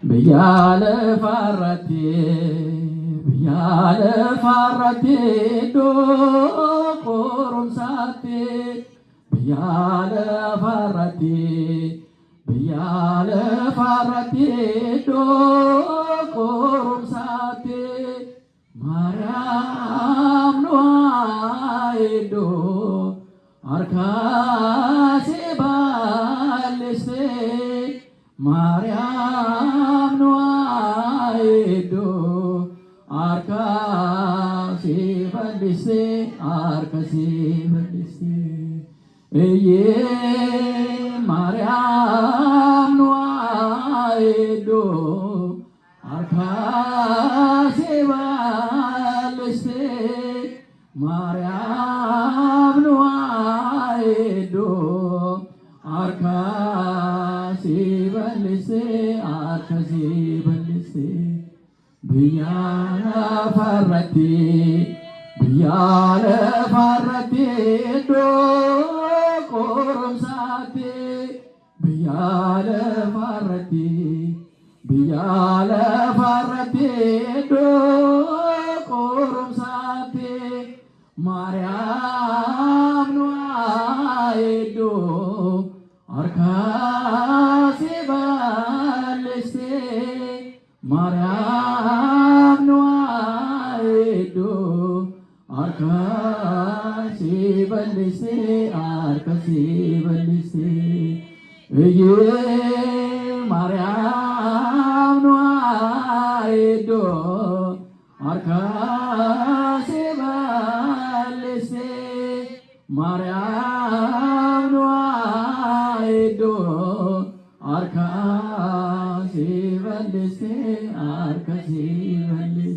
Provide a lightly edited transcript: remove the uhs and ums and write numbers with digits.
ብያለ ፋራቴ ብያለ ፋራቴ ዶቆሮምሳቴ ብያለ ፋራቴ ብያለ ፋራቴ ዶቆሮምሳቴ ማርያም ነዋይዶ አርካሴ ባልሴ ማርያም ነዋይዶ አርካሴ ባልሴ አርካሴ ባልሴ እየ ማርያም ነዋይዶ አርካሴ ባልሴ ማርያም ነዋይዶ አርካሴ ባልሴ አርካሴ ባልሴ ብያለ ፋራቴ ብያለ ፋራቴ ዶቆሮምሳቴ ብያለ ፋራቴ ብያለ ፋራቴ ዶቆሮምሳቴ ማርያም ነዋይዶ አርካሴ ባልሴ ማርያም ነዋይዶ አርካሴ ባልሴ አርካሴ ባልሴ እየ ማርያም ነዋይዶ አርካሴ ባልሴ ማርያም ነዋይዶ አርካሴ ባልሴ አርካሴ ባልሴ